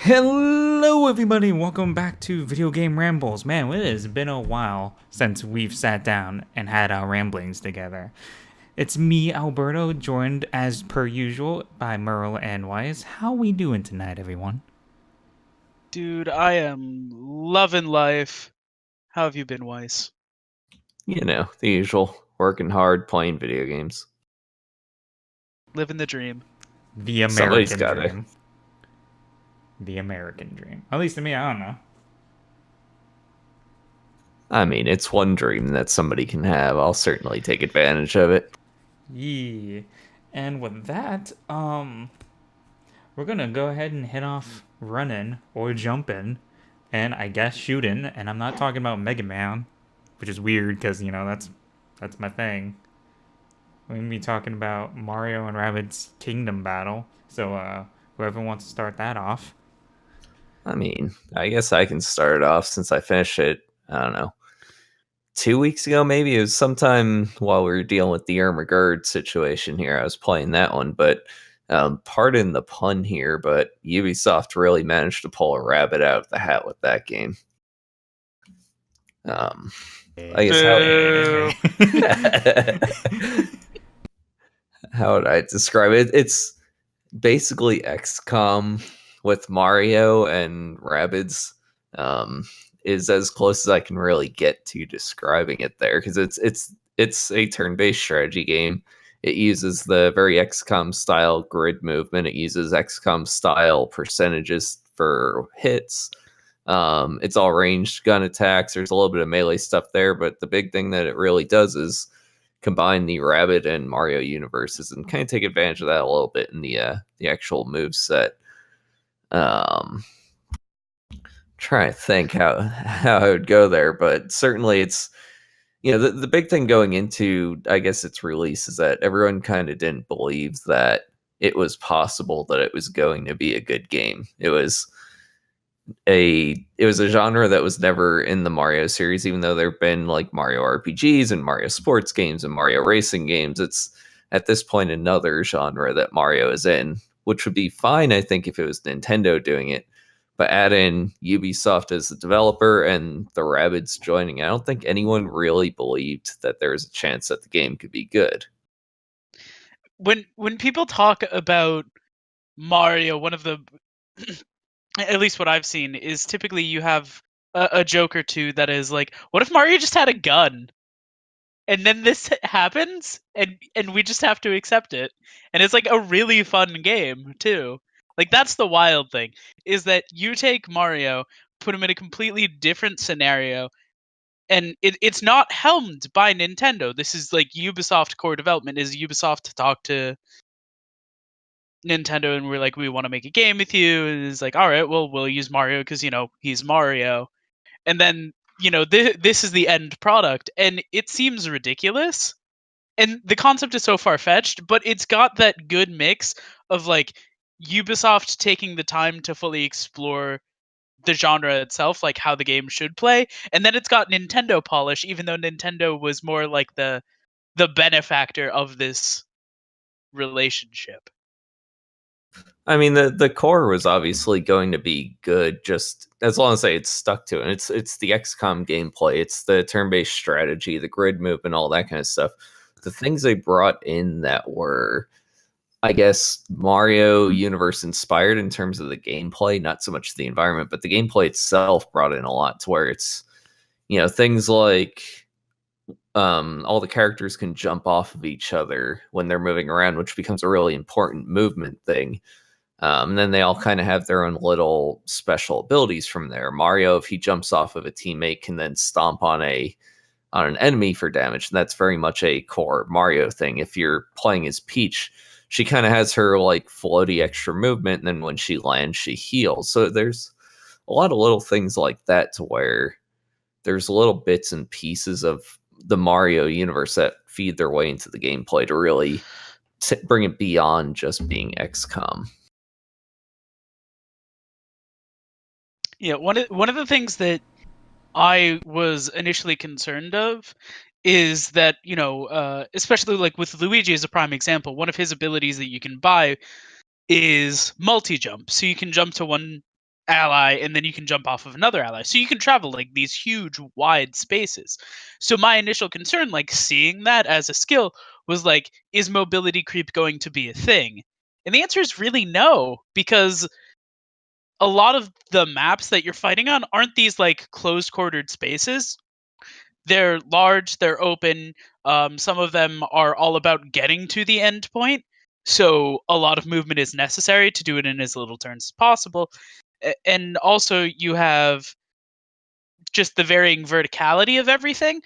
Hello, everybody. Welcome back to Video Game Rambles. Man, it has been a while since we've sat down and had our ramblings together. It's me, Alberto, joined as per usual by Merle and Wise. How we doing tonight, everyone? Dude, I am loving life. How have you been, Weiss? You know, the usual. Working hard, playing video games. Living the dream. The Somebody's American gotta. dream. The American dream. At least to me, I don't know. I mean, it's one dream that somebody can have. I'll certainly take advantage of it. Yeah. And with that, we're gonna go ahead and head off running or jumping, and I guess shooting. And I'm not talking about Mega Man, which is weird because that's my thing. We're gonna be talking about Mario and Rabbids Kingdom Battle. So whoever wants to start that off. I mean, I guess I can start off since I finished it, I don't know, 2 weeks ago maybe. It was sometime while we were dealing with the Irmagerd situation here. I was playing that one, but pardon the pun here, but Ubisoft really managed to pull a rabbit out of the hat with that game. I guess how would I describe it? It's basically XCOM with Mario and Rabbids. Is as close as I can really get to describing it there, because it's a turn-based strategy game. It uses the very XCOM style grid movement. It uses XCOM style percentages for hits. It's all ranged gun attacks. There's a little bit of melee stuff there, but the big thing that it really does is combine the Rabbid and Mario universes and kind of take advantage of that a little bit in the actual move set. Trying to think how I would go there, but certainly it's, you know, the big thing going into, I guess, its release is that everyone kind of didn't believe that it was possible that it was going to be a good game. It was a genre that was never in the Mario series, even though there have been like Mario RPGs and Mario sports games and Mario racing games. It's at this point another genre that Mario is in, which would be fine, I think, if it was Nintendo doing it. But add in Ubisoft as the developer and the Rabbids joining, I don't think anyone really believed that there was a chance that the game could be good. When people talk about Mario, one of the at least what I've seen is typically you have a joke or two that is like, what if Mario just had a gun? And then this happens and we just have to accept it. And it's like a really fun game too. Like that's the wild thing, is that you take Mario, put him in a completely different scenario, and it's not helmed by Nintendo. This is like Ubisoft core development. Is Ubisoft to talk to Nintendo and we're like, we want to make a game with you, and it's like, all right, well, we'll use Mario because he's Mario, and then this is the end product, and it seems ridiculous, and the concept is so far fetched, but it's got that good mix of like Ubisoft taking the time to fully explore the genre itself, like how the game should play, and then it's got Nintendo polish, even though Nintendo was more like the benefactor of this relationship. I mean, the core was obviously going to be good, just as long as they had stuck to it. It's the XCOM gameplay, it's the turn-based strategy, the grid movement, all that kind of stuff. The things they brought in that were, I guess, Mario universe inspired in terms of the gameplay, not so much the environment, but the gameplay itself brought in a lot to where it's, things like all the characters can jump off of each other when they're moving around, which becomes a really important movement thing. And then they all kind of have their own little special abilities from there. Mario, if he jumps off of a teammate, can then stomp on an enemy for damage. And that's very much a core Mario thing. If you're playing as Peach, she kind of has her like floaty extra movement, and then when she lands, she heals. So there's a lot of little things like that to where there's little bits and pieces of the Mario universe that feed their way into the gameplay to really bring it beyond just being XCOM. Yeah, one of the things that I was initially concerned of is that especially like with Luigi as a prime example, one of his abilities that you can buy is multi-jump, so you can jump to one ally, and then you can jump off of another ally. So you can travel like these huge, wide spaces. So my initial concern, like seeing that as a skill, was like, is mobility creep going to be a thing? And the answer is really no, because a lot of the maps that you're fighting on aren't these like closed quartered spaces. They're large, they're open. Some of them are all about getting to the end point. So a lot of movement is necessary to do it in as little turns as possible. And also, you have just the varying verticality of everything.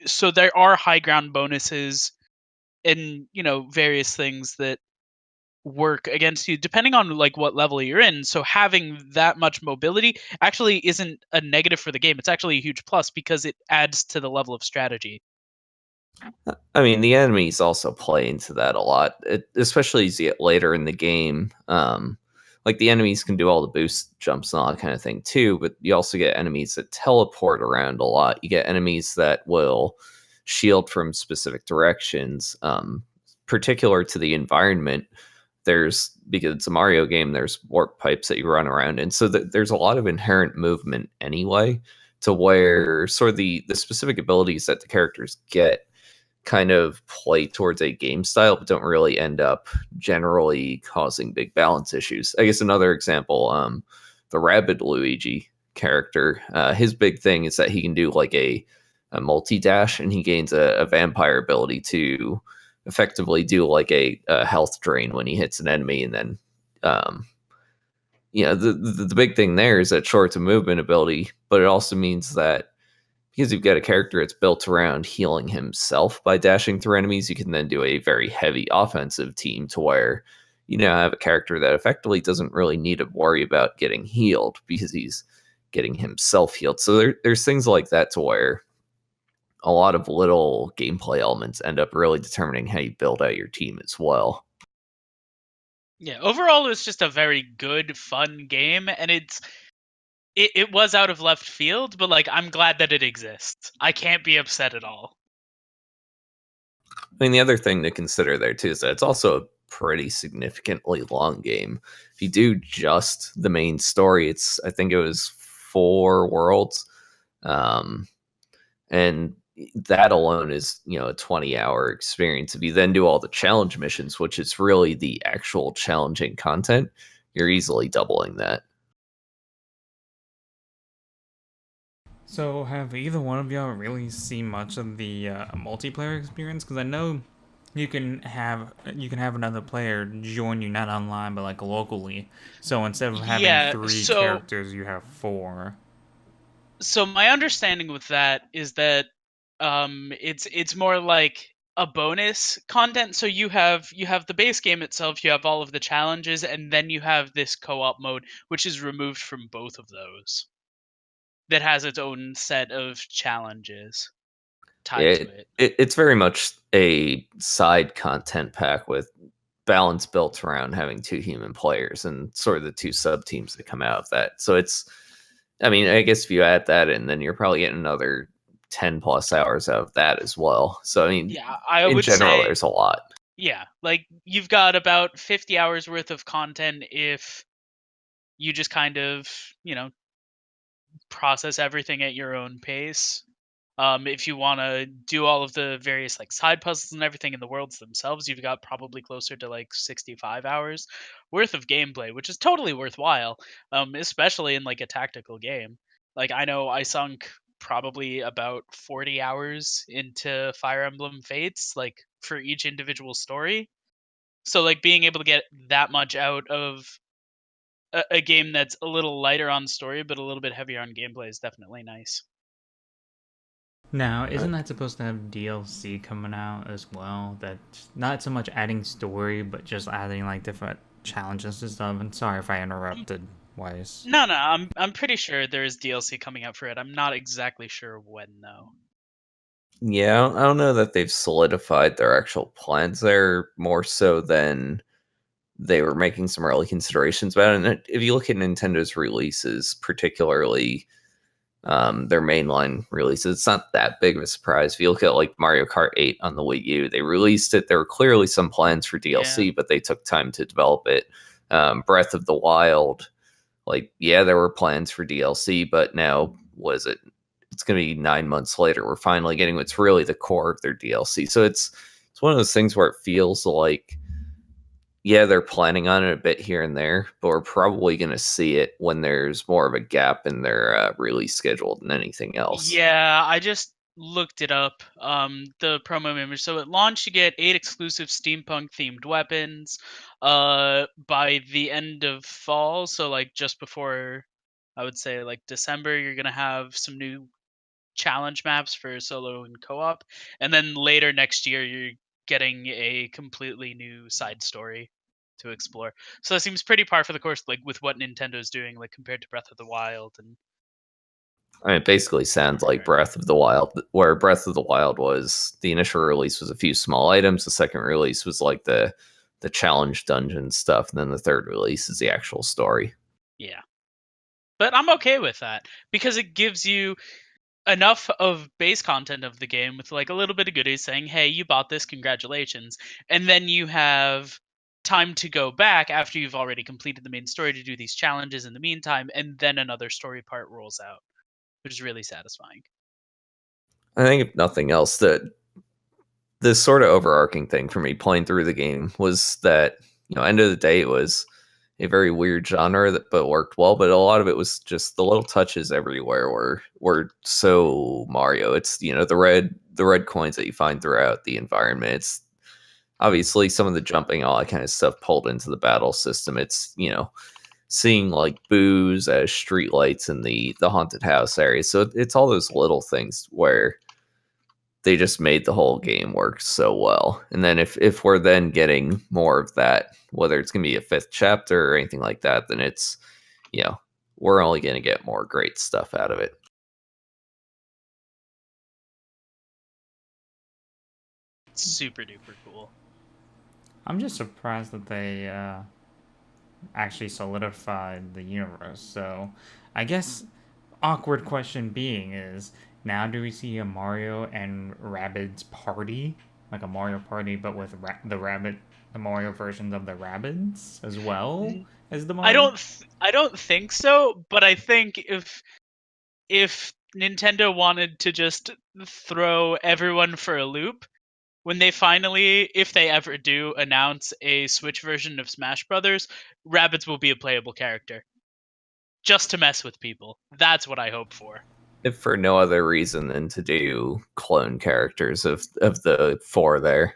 So there are high ground bonuses and, various things that work against you depending on like what level you're in. So having that much mobility actually isn't a negative for the game. It's actually a huge plus because it adds to the level of strategy. I mean, the enemies also play into that a lot, especially as you get later in the game. Like the enemies can do all the boost jumps and all that kind of thing too, but you also get enemies that teleport around a lot. You get enemies that will shield from specific directions, particular to the environment. Because it's a Mario game, there's warp pipes that you run around in. So there's a lot of inherent movement anyway, to where sort of the specific abilities that the characters get kind of play towards a game style, but don't really end up generally causing big balance issues. I guess another example, the Rabbid Luigi character, his big thing is that he can do like a multi-dash, and he gains a vampire ability to effectively do like a health drain when he hits an enemy. And then the big thing there is that short to movement ability, but it also means that because you've got a character that's built around healing himself by dashing through enemies, you can then do a very heavy offensive team to where you now have a character that effectively doesn't really need to worry about getting healed because he's getting himself healed. So there's things like that to where a lot of little gameplay elements end up really determining how you build out your team as well. Yeah, overall, it was just a very good, fun game, and it was out of left field, but like I'm glad that it exists. I can't be upset at all. I mean, the other thing to consider there too is that it's also a pretty significantly long game. If you do just the main story, I think it was 4 worlds, and that alone is a 20-hour experience. If you then do all the challenge missions, which is really the actual challenging content, you're easily doubling that. So, have either one of y'all really seen much of the multiplayer experience? Because I know you can have another player join you, not online but like locally. So instead of having 3 characters, you have 4. So my understanding with that is that it's more like a bonus content. So you have the base game itself, you have all of the challenges, and then you have this co-op mode, which is removed from both of those. That has its own set of challenges tied to it. It's very much a side content pack with balance built around having 2 human players and sort of the 2 sub teams that come out of that. So I guess if you add that in, then you're probably getting another 10 plus hours out of that as well. So yeah, in general, there's a lot. Yeah, like you've got about 50 hours worth of content if you just kind of, process everything at your own pace. If you want to do all of the various like side puzzles and everything in the worlds themselves, you've got probably closer to like 65 hours worth of gameplay, which is totally worthwhile, especially in like a tactical game. Like I know I sunk probably about 40 hours into Fire Emblem Fates, like for each individual story. So like being able to get that much out of a game that's a little lighter on story but a little bit heavier on gameplay is definitely nice. Now, isn't that supposed to have DLC coming out as well? That's not so much adding story, but just adding like different challenges and stuff. And sorry if I interrupted, Weiss. No, I'm pretty sure there is DLC coming out for it. I'm not exactly sure when though. Yeah, I don't know that they've solidified their actual plans there more so than they were making some early considerations about it. And if you look at Nintendo's releases, particularly their mainline releases, it's not that big of a surprise. If you look at like Mario Kart 8 on the Wii U, they released it. There were clearly some plans for DLC, but they took time to develop it. Breath of the Wild like, yeah, there were plans for DLC, but now was it? It's going to be 9 months later. We're finally getting what's really the core of their DLC. So it's one of those things where it feels like, yeah, they're planning on it a bit here and there, but we're probably going to see it when there's more of a gap in their release schedule than anything else. Yeah, I just looked it up. The promo image. So at launch, you get 8 exclusive steampunk themed weapons. By the end of fall, so like just before, I would say like December, you're gonna have some new challenge maps for solo and co-op, and then later next year, you're getting a completely new side story to explore. So that seems pretty par for the course, like with what Nintendo's doing, like compared to Breath of the Wild and. I mean, it basically sounds like Breath of the Wild, where Breath of the Wild was the initial release was a few small items. The second release was like the challenge dungeon stuff, and then the third release is the actual story. Yeah. But I'm okay with that because it gives you enough of base content of the game with like a little bit of goodies saying, "Hey, you bought this, congratulations." And then you have time to go back after you've already completed the main story to do these challenges in the meantime, and then another story part rolls out, which is really satisfying. I think if nothing else, that the sort of overarching thing for me playing through the game was that, end of the day, it was a very weird genre that but worked well, but a lot of it was just the little touches everywhere were so Mario. It's, the red coins that you find throughout the environment. It's obviously some of the jumping, all that kind of stuff pulled into the battle system. It's, seeing like booze as streetlights in the haunted house area. So it's all those little things where they just made the whole game work so well. And then if we're then getting more of that, whether it's gonna be a fifth chapter or anything like that, then it's, we're only gonna get more great stuff out of it. Super duper cool. I'm just surprised that they actually solidified the universe. So, I guess awkward question being is, now do we see a Mario and Rabbids party, like a Mario party, but with the Mario versions of the Rabbids as well as the Mario? I don't think so, but I think if Nintendo wanted to just throw everyone for a loop, when they finally, if they ever do, announce a Switch version of Smash Brothers, Rabbids will be a playable character. Just to mess with people. That's what I hope for. If for no other reason than to do clone characters of the four there.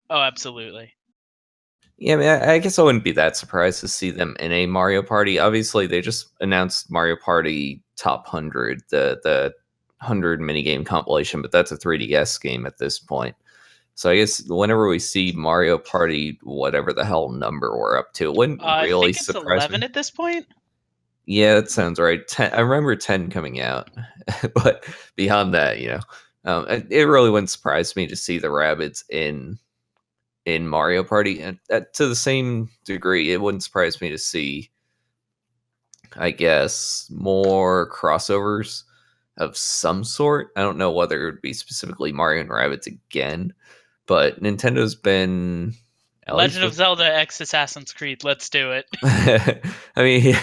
Oh, absolutely. Yeah, I mean, I guess I wouldn't be that surprised to see them in a Mario Party. Obviously, they just announced Mario Party Top 100, the 100 minigame compilation, but that's a 3DS game at this point. So I guess whenever we see Mario Party, whatever the hell number we're up to, it wouldn't I really think it's surprise 11 me. at this point. Yeah, that sounds right. 10, I remember 10 coming out, but beyond that, it really wouldn't surprise me to see the Rabbids in Mario Party, and to the same degree, it wouldn't surprise me to see, I guess, more crossovers of some sort. I don't know whether it would be specifically Mario and Rabbids again, but Nintendo's been at Legend of least Zelda X Assassin's Creed. Let's do it. I mean,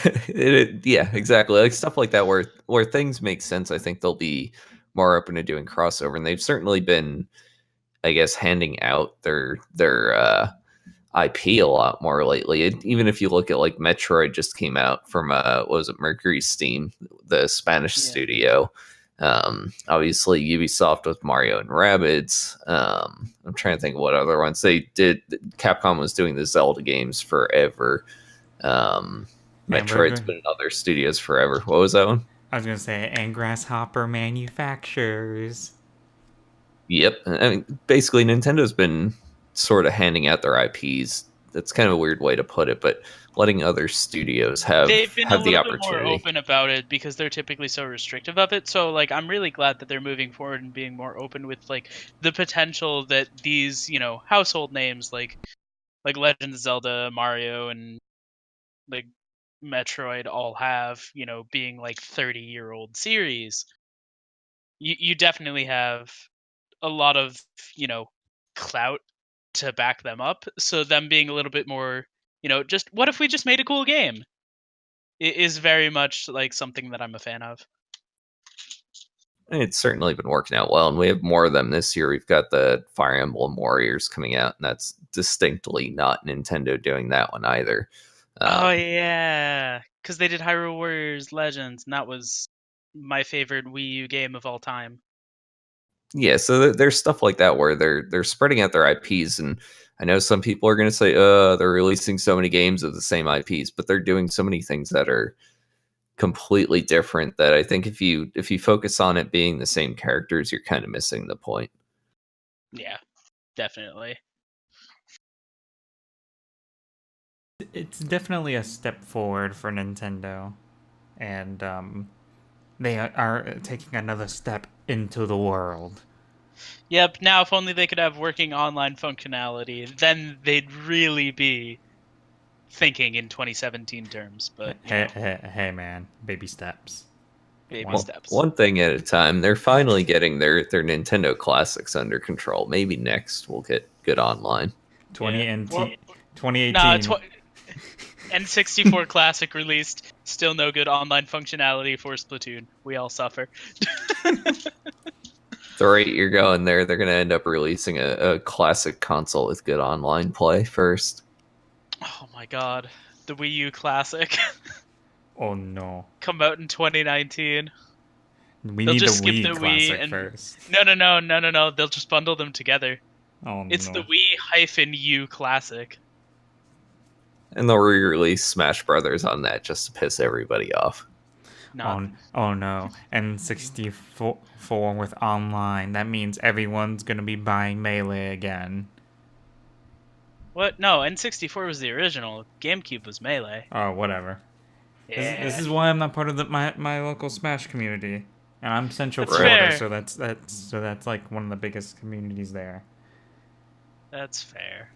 yeah, exactly. Like stuff like that, where things make sense. I think they'll be more open to doing crossover, and they've certainly been, I guess, handing out their IP a lot more lately. Even if you look at like Metroid just came out from what was it, Mercury Steam, the Spanish studio. Obviously Ubisoft with Mario and Rabbids. I'm trying to think of what other ones they did. Capcom was doing the Zelda games forever. Metroid's been in other studios forever. What was that one? I was gonna say, and Grasshopper Manufactures. Yep. I mean, basically, Nintendo's been sort of handing out their IPs. That's kind of a weird way to put it, but letting other studios They've been a have the little bit more opportunity. open about it because they're typically so restrictive of it. So, like, I'm really glad that they're moving forward and being more open with like the potential that these, household names like Legend of Zelda, Mario, and like Metroid all have, being like 30-year-old series. You definitely have a lot of, clout to back them up. So them being a little bit more, just what if we just made a cool game? is very much like something that I'm a fan of. It's certainly been working out well, and we have more of them this year. We've got the Fire Emblem Warriors coming out, and that's distinctly not Nintendo doing that one either. Oh yeah, because they did Hyrule Warriors Legends, and that was my favorite Wii U game of all time. Yeah, so there's stuff like that where they're spreading out their IPs, and I know some people are going to say, they're releasing so many games of the same IPs, but they're doing so many things that are completely different that I think if you focus on it being the same characters, you're kind of missing the point. Yeah, definitely. It's definitely a step forward for Nintendo, and they are taking another step into the world. Yep, now if only they could have working online functionality, then they'd really be thinking in 2017 terms. But Hey man, baby steps. Baby steps. One thing at a time. They're finally getting their Nintendo classics under control. Maybe next we'll get good online. 2018. Nah, N64 Classic released, still no good online functionality for Splatoon. We all suffer. The rate you're going there, they're going to end up releasing a classic console with good online play first. Oh my god. The Wii U Classic. Oh no. Come out in 2019. We They'll need the just skip Wii the Wii Classic and... first. No. They'll just bundle them together. Oh It's no. the Wii-U Classic. And they'll re-release Smash Brothers on that just to piss everybody off. Oh no. N64 with online. That means everyone's gonna be buying Melee again. What? No, N64 was the original. GameCube was Melee. Oh, whatever. Yeah. This is why I'm not part of my local Smash community, and I'm Central That's Florida, fair. so that's like one of the biggest communities there. That's fair.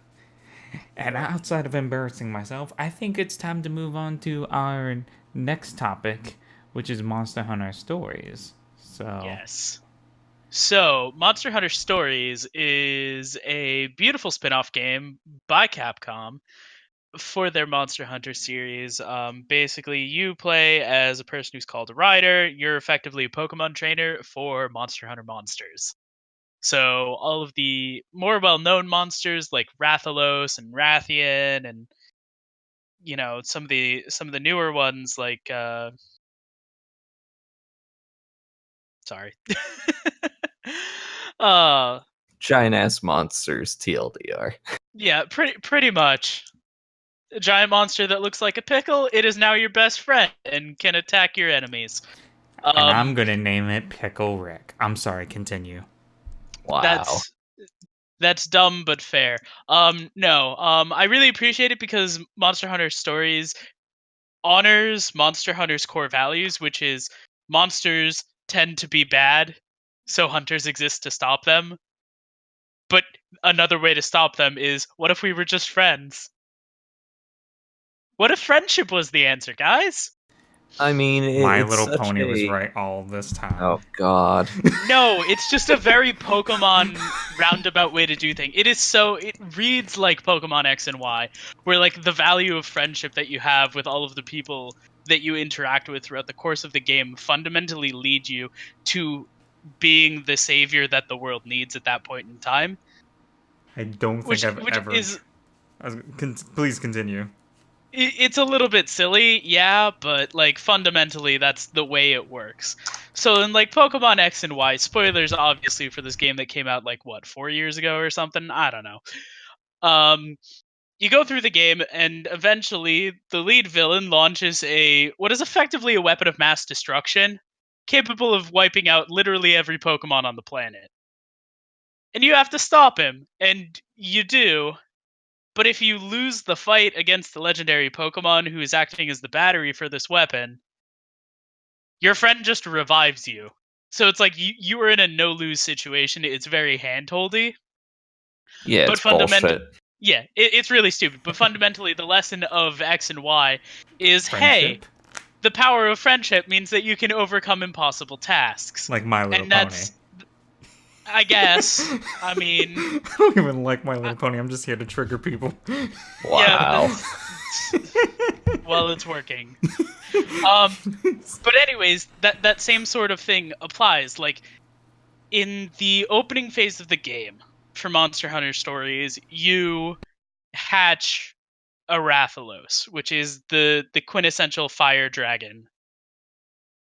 And outside of embarrassing myself, I think it's time to move on to our next topic, which is Monster Hunter Stories. So Yes. So, Monster Hunter Stories is a beautiful spin-off game by Capcom for their Monster Hunter series. Basically, you play as a person who's called a rider. You're effectively a Pokemon trainer for Monster Hunter monsters. So all of the more well-known monsters like Rathalos and Rathian, and some of the newer ones like sorry. Giant ass monsters, TLDR. Yeah, pretty much. A giant monster that looks like a pickle, it is now your best friend and can attack your enemies. And I'm gonna name it Pickle Rick. I'm sorry, continue. Wow. That's dumb but fair. No. I really appreciate it because Monster Hunter Stories honors Monster Hunter's core values, which is monsters tend to be bad, so hunters exist to stop them. But another way to stop them is, what if we were just friends? What if friendship was the answer, guys? I mean, My Little Pony was right all this time. Oh god. No, it's just a very Pokemon roundabout way to do things. It reads like Pokemon X and Y, where like the value of friendship that you have with all of the people that you interact with throughout the course of the game fundamentally lead you to being the savior that the world needs at that point in time. I don't think I've ever. Please continue. It's a little bit silly, yeah, but like fundamentally that's the way it works. So in like Pokemon X and Y, spoilers obviously for this game that came out like 4 years ago or something, I don't know. You go through the game and eventually the lead villain launches what is effectively a weapon of mass destruction, capable of wiping out literally every Pokemon on the planet. And you have to stop him, and you do. But if you lose the fight against the legendary Pokemon who is acting as the battery for this weapon, your friend just revives you. So it's like you are in a no-lose situation. It's very hand-holdy. Yeah, but it's bullshit. Yeah, it's really stupid. But fundamentally, the lesson of X and Y is, hey, the power of friendship means that you can overcome impossible tasks. Like My Little Pony. I guess. I mean... I don't even like My Little Pony. I'm just here to trigger people. Wow. Yeah, while it's working. But anyways, that same sort of thing applies. Like, in the opening phase of the game for Monster Hunter Stories, you hatch a Rathalos, which is the quintessential fire dragon.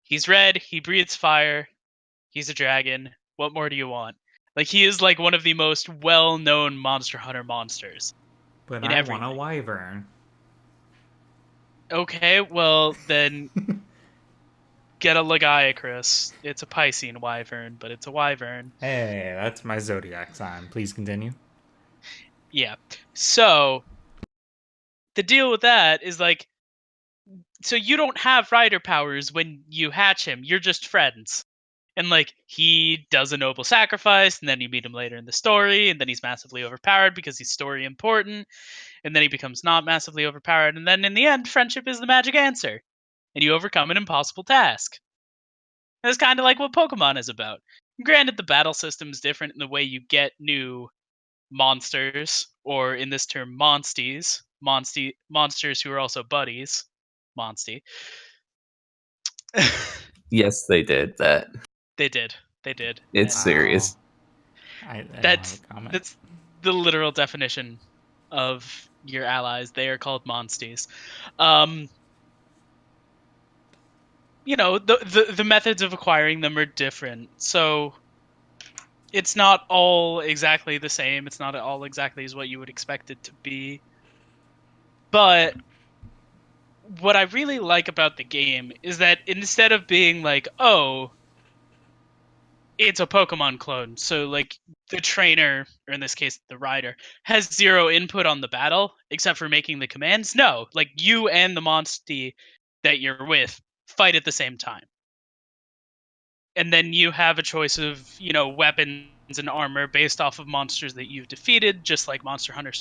He's red, he breathes fire, he's a dragon. What more do you want? Like, he is like one of the most well-known Monster Hunter monsters. But in I everything. want a wyvern. Okay, well then get a Lagiacrus. It's a Piscean wyvern, but it's a wyvern. Hey, that's my zodiac sign. Please continue. Yeah. So the deal with that is like, so you don't have rider powers when you hatch him. You're just friends. And like, he does a noble sacrifice, and then you meet him later in the story, and then he's massively overpowered because he's story important, and then he becomes not massively overpowered, and then in the end, friendship is the magic answer, and you overcome an impossible task. That's kind of like what Pokemon is about. Granted, the battle system's different in the way you get new monsters, or in this term, monsties. Monsters who are also buddies. Monstie. Yes, they did that. They did. It's And serious. I don't have that's a comment. that's the literal definition of your allies. They are called monsties. You know, the methods of acquiring them are different. So it's not all exactly the same. It's not all exactly as what you would expect it to be. But what I really like about the game is that instead of being like, oh, it's a Pokemon clone, so like the trainer, or in this case the rider, has zero input on the battle except for making the commands. No, like you and the monstie that you're with fight at the same time. And then you have a choice of, you know, weapons and armor based off of monsters that you've defeated, just like Monster Hunter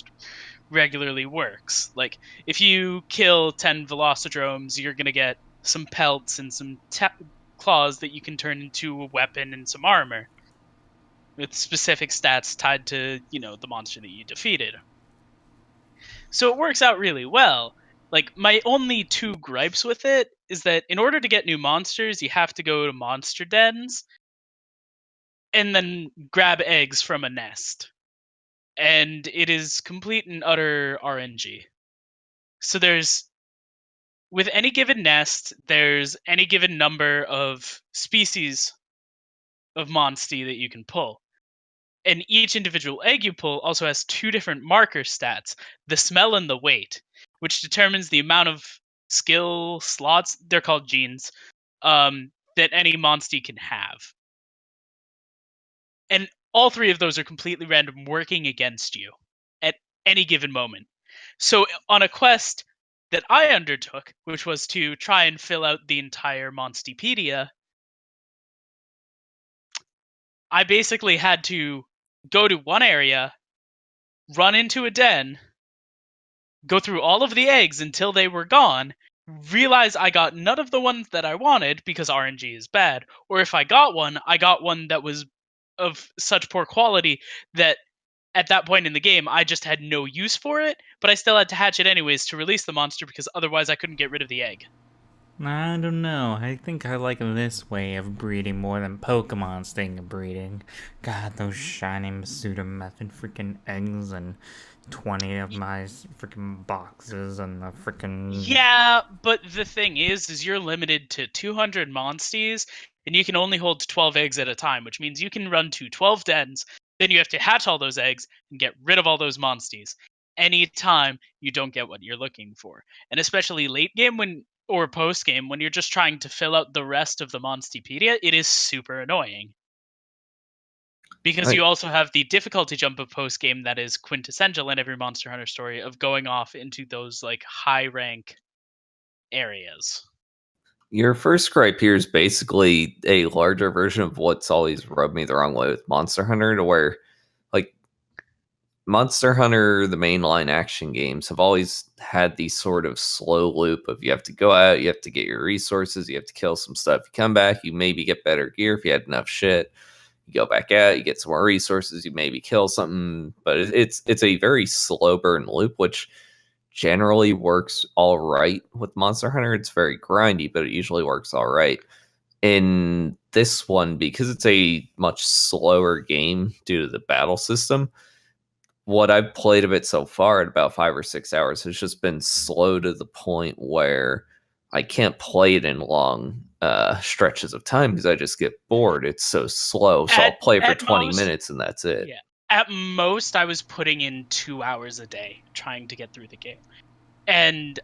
regularly works. Like, if you kill 10 Velocidromes, you're going to get some pelts and some claws that you can turn into a weapon and some armor with specific stats tied to, you know, the monster that you defeated. So it works out really well. Like, my only two gripes with it is that in order to get new monsters, you have to go to monster dens and then grab eggs from a nest. And it is complete and utter RNG. So with any given nest, there's any given number of species of monstie that you can pull. And each individual egg you pull also has two different marker stats, the smell and the weight, which determines the amount of skill slots, they're called genes, that any monstie can have. And all three of those are completely random, working against you at any given moment. So on a quest that I undertook, which was to try and fill out the entire Monstipedia, I basically had to go to one area, run into a den, go through all of the eggs until they were gone, realize I got none of the ones that I wanted because RNG is bad, or if I got one that was of such poor quality that at that point in the game I just had no use for it, but I still had to hatch it anyways to release the monster because otherwise I couldn't get rid of the egg. I don't know. I think I like this way of breeding more than Pokemon's thing of breeding. God, those shiny Masuda method freaking eggs and 20 of my freaking boxes and the freaking... Yeah, but the thing is you're limited to 200 monsties, and you can only hold 12 eggs at a time, which means you can run to 12 dens, then you have to hatch all those eggs and get rid of all those monsties. Anytime you don't get what you're looking for. And especially late game or post game, when you're just trying to fill out the rest of the Monstipedia, it is super annoying. Because you also have the difficulty jump of post game that is quintessential in every Monster Hunter story of going off into those like high rank areas. Your first gripe here is basically a larger version of what's always rubbed me the wrong way with Monster Hunter, to where, like, Monster Hunter, the mainline action games, have always had the sort of slow loop of you have to go out, you have to get your resources, you have to kill some stuff, you come back, you maybe get better gear if you had enough shit, you go back out, you get some more resources, you maybe kill something, but it's a very slow burn loop, which generally works all right with Monster Hunter. It's very grindy, but it usually works all right. In this one, because it's a much slower game due to the battle system, what I've played of it so far at about 5 or 6 hours has just been slow to the point where I can't play it in long stretches of time because I just get bored. It's so slow. So I'll play for 20 minutes and that's it. Yeah. At most, I was putting in 2 hours a day trying to get through the game. And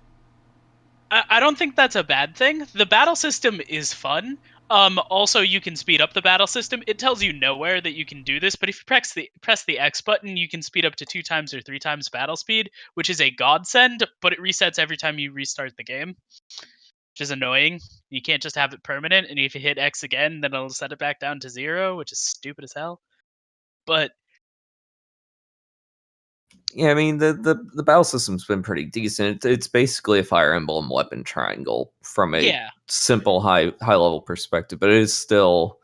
I don't think that's a bad thing. The battle system is fun. Also, you can speed up the battle system. It tells you nowhere that you can do this, but if you press the X button, you can speed up to 2 times or 3 times battle speed, which is a godsend, but it resets every time you restart the game, which is annoying. You can't just have it permanent, and if you hit X again, then it'll set it back down to 0, which is stupid as hell. But yeah, I mean the battle system's been pretty decent. It's basically a Fire Emblem weapon triangle from a simple high level perspective, but it is still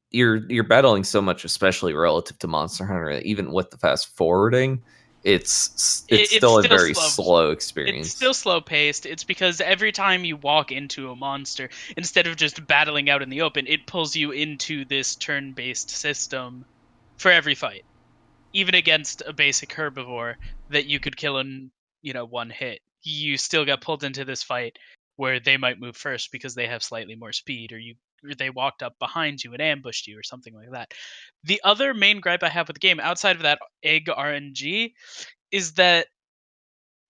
you're battling so much, especially relative to Monster Hunter, that even with the fast forwarding, it's still a very slow experience. It's still slow paced. It's because every time you walk into a monster, instead of just battling out in the open, it pulls you into this turn based system for every fight. Even against a basic herbivore that you could kill in, one hit, you still get pulled into this fight where they might move first because they have slightly more speed, or they walked up behind you and ambushed you or something like that. The other main gripe I have with the game, outside of that egg RNG, is that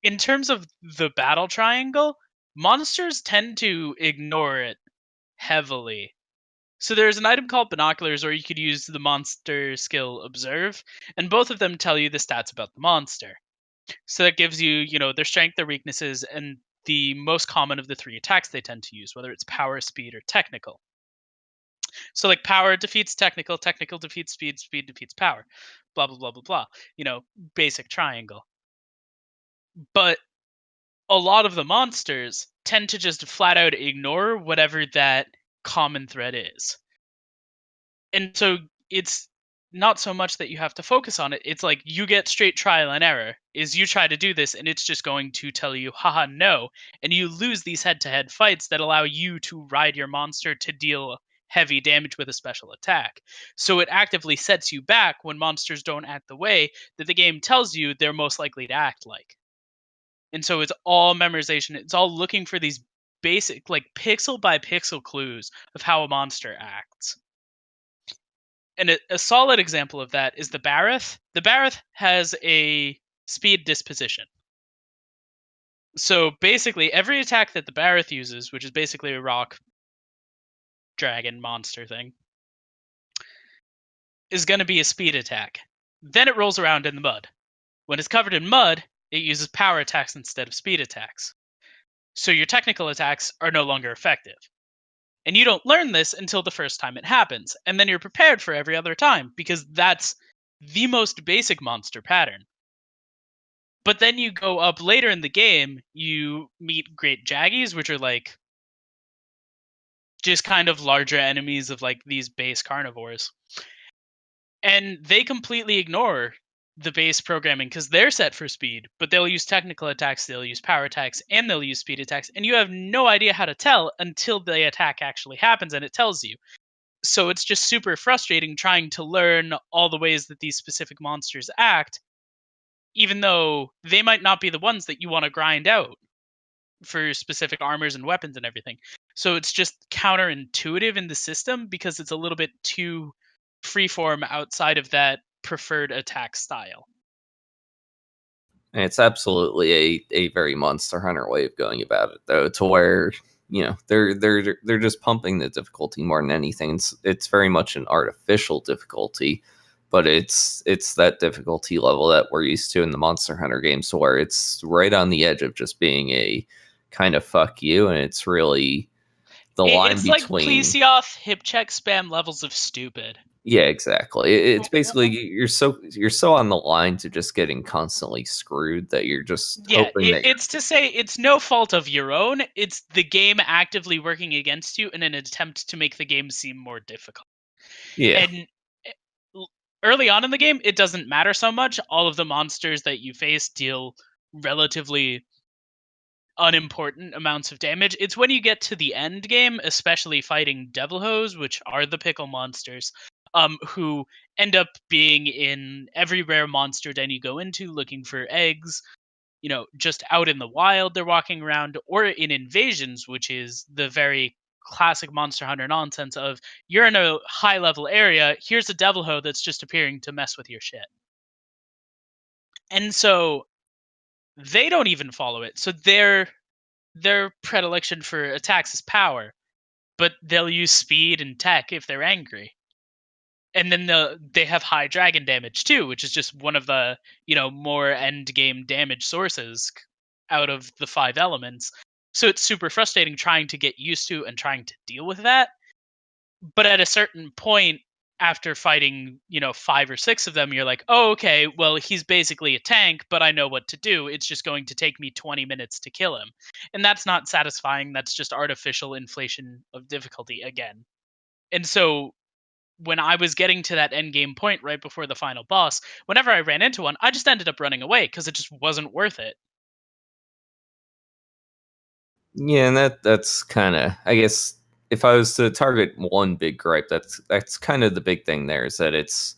in terms of the battle triangle, monsters tend to ignore it heavily. So there's an item called Binoculars, or you could use the monster skill Observe, and both of them tell you the stats about the monster. So that gives you, their strength, their weaknesses, and the most common of the 3 attacks they tend to use, whether it's power, speed, or technical. So like power defeats technical, technical defeats speed, speed defeats power, blah, blah, blah, blah, blah. Basic triangle. But a lot of the monsters tend to just flat out ignore whatever that common thread is. And so it's not so much that you have to focus on it. It's like you get straight trial and error. Is you try to do this and it's just going to tell you, haha, no. And you lose these head-to-head fights that allow you to ride your monster to deal heavy damage with a special attack. So it actively sets you back when monsters don't act the way that the game tells you they're most likely to act like. And so it's all memorization. It's all looking for these basic, like pixel by pixel clues of how a monster acts. And a solid example of that is the Barroth. The Barroth has a speed disposition. So basically, every attack that the Barroth uses, which is basically a rock dragon monster thing, is going to be a speed attack. Then it rolls around in the mud. When it's covered in mud, it uses power attacks instead of speed attacks. So your technical attacks are no longer effective. And you don't learn this until the first time it happens, and then you're prepared for every other time, because that's the most basic monster pattern. But then you go up later in the game, you meet Great Jaggies, which are like just kind of larger enemies of like these base carnivores. And they completely ignore the base programming because they're set for speed, but they'll use technical attacks, they'll use power attacks, and they'll use speed attacks, and you have no idea how to tell until the attack actually happens and it tells you. So it's just super frustrating trying to learn all the ways that these specific monsters act, even though they might not be the ones that you want to grind out for specific armors and weapons and everything. So it's just counterintuitive in the system because it's a little bit too freeform outside of that preferred attack style. And it's absolutely a very Monster Hunter way of going about it, though, to where they're just pumping the difficulty more than anything. It's very much an artificial difficulty, but it's that difficulty level that we're used to in the Monster Hunter games, to where it's right on the edge of just being a kind of fuck you, and it's really the line between like Plesioth hip check spam levels of stupid. Yeah, exactly. It's basically you're so on the line to just getting constantly screwed that you're just hoping that it's to say it's no fault of your own. It's the game actively working against you in an attempt to make the game seem more difficult. Yeah. And early on in the game, it doesn't matter so much. All of the monsters that you face deal relatively unimportant amounts of damage. It's when you get to the end game, especially fighting devil hose, which are the pickle monsters, who end up being in every rare monster den you go into looking for eggs, just out in the wild they're walking around, or in invasions, which is the very classic Monster Hunter nonsense of you're in a high level area, here's a devil ho that's just appearing to mess with your shit. And so they don't even follow it. So their predilection for attacks is power, but they'll use speed and tech if they're angry. And then they have high dragon damage too, which is just one of the more end game damage sources out of the 5 elements. So it's super frustrating trying to get used to and trying to deal with that. But at a certain point, after fighting 5 or 6 of them, you're like, oh, okay, well, he's basically a tank, but I know what to do. It's just going to take me 20 minutes to kill him. And that's not satisfying. That's just artificial inflation of difficulty again. And so when I was getting to that end game point right before the final boss, whenever I ran into one, I just ended up running away because it just wasn't worth it. Yeah, and that's kind of, I guess, if I was to target one big gripe, that's kind of the big thing there, is that it's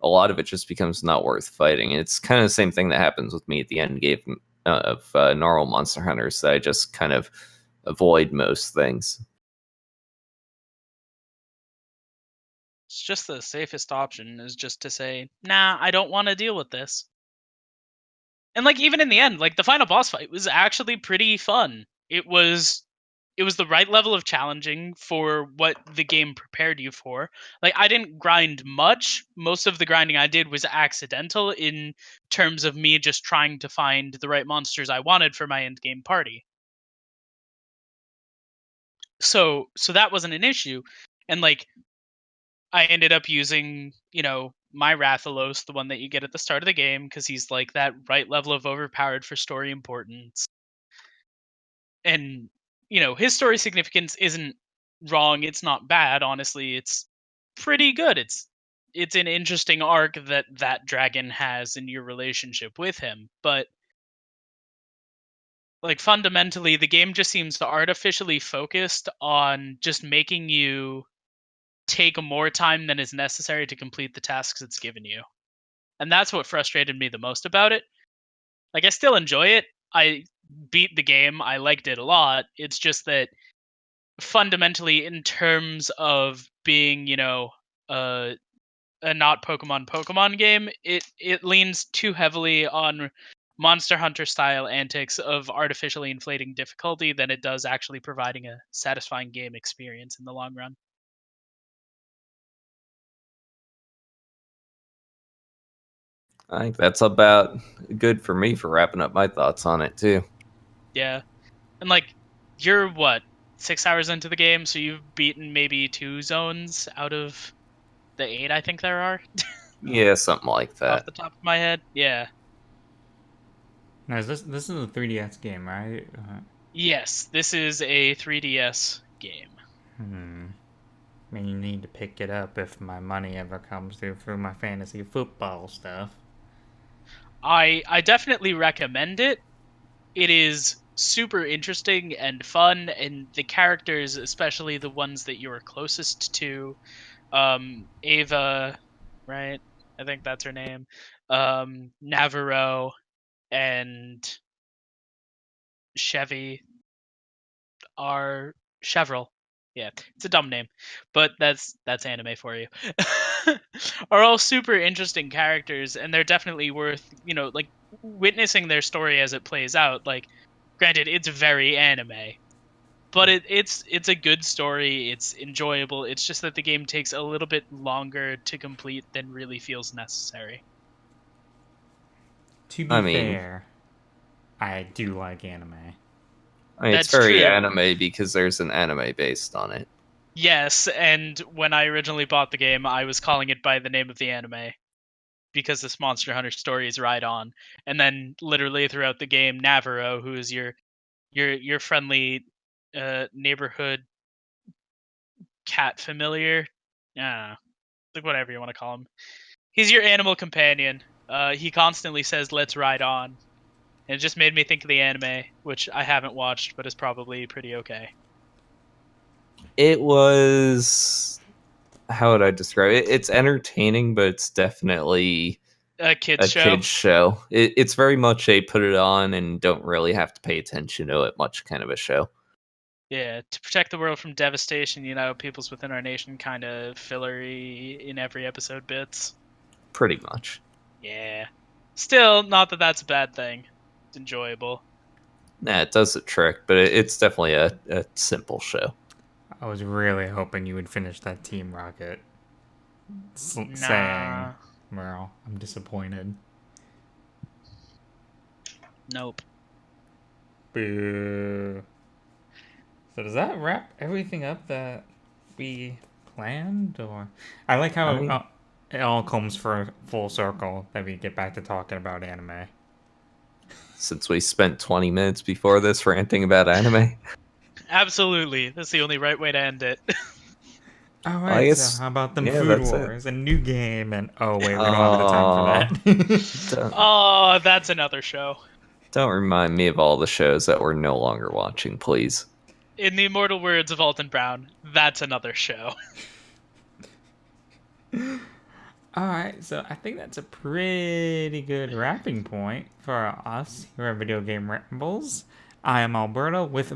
a lot of it just becomes not worth fighting. It's kind of the same thing that happens with me at the end game of normal Monster Hunters, that I just kind of avoid most things. It's just the safest option is just to say, nah, I don't want to deal with this. And even in the end, the final boss fight was actually pretty fun. It was the right level of challenging for what the game prepared you for. I didn't grind much. Most of the grinding I did was accidental in terms of me just trying to find the right monsters I wanted for my end game party. So that wasn't an issue. And I ended up using, my Rathalos, the one that you get at the start of the game, because he's that right level of overpowered for story importance. And, his story significance isn't wrong. It's not bad, honestly. It's pretty good. It's an interesting arc that dragon has in your relationship with him. But, fundamentally, the game just seems artificially focused on just making you take more time than is necessary to complete the tasks it's given you. And that's what frustrated me the most about it. I still enjoy it. I beat the game. I liked it a lot. It's just that fundamentally, in terms of being, a not Pokemon game, it leans too heavily on Monster Hunter style antics of artificially inflating difficulty than it does actually providing a satisfying game experience in the long run. I think that's about good for me for wrapping up my thoughts on it too. Yeah. And you're what, 6 hours into the game, so you've beaten maybe 2 zones out of the 8 I think there are. Yeah, something like that. Off the top of my head. Yeah. Now, is this is a 3DS game, right? Yes, this is a 3DS game. I mean, you need to pick it up if my money ever comes through for my fantasy football stuff. I definitely recommend it. It is super interesting and fun, and the characters, especially the ones that you are closest to, Ava, right? I think that's her name. Navarro and Chevy are Chevrolet. Yeah, it's a dumb name, but that's anime for you. Are all super interesting characters, and they're definitely worth witnessing their story as it plays out. Granted, it's very anime, but it's a good story. It's enjoyable. It's just that the game takes a little bit longer to complete than really feels necessary. To be fair, I do like anime. It's very anime because there's an anime based on it. Yes, and when I originally bought the game, I was calling it by the name of the anime because this Monster Hunter story is right on. And then literally throughout the game, Navarro, who is your friendly neighborhood cat familiar, whatever you want to call him, he's your animal companion. He constantly says, "Let's ride on." And it just made me think of the anime, which I haven't watched, but is probably pretty okay. It was, how would I describe it? It's entertaining, but it's definitely A a kids show. kid's show. It's very much a put it on and don't really have to pay attention to it much kind of a show. Yeah, to protect the world from devastation, peoples within our nation kind of fillery in every episode bits. Pretty much. Yeah. Still, not that that's a bad thing. It's enjoyable. Nah, it does the trick, but it's definitely a simple show. I was really hoping you would finish that Team Rocket. Nah. Saying, well, I'm disappointed. Nope. Boo. So does that wrap everything up that we planned? Or I like how I mean- it all comes for full circle that we get back to talking about anime. Since we spent 20 minutes before this ranting about anime. Absolutely. That's the only right way to end it. All I right, guess- so how about them yeah, Food that's it. Wars? A new game, and oh wait, we don't have the time for that. Don't, Oh, that's another show. don't remind me of all the shows that we're no longer watching, please. In the immortal words of Alton Brown, that's another show. All right, so I think that's a pretty good wrapping point for us here at Video Game Rambles. I am Alberto. With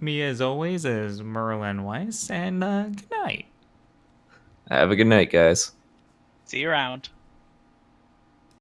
me, as always, is Merlin Weiss, and good night. Have a good night, guys. See you around.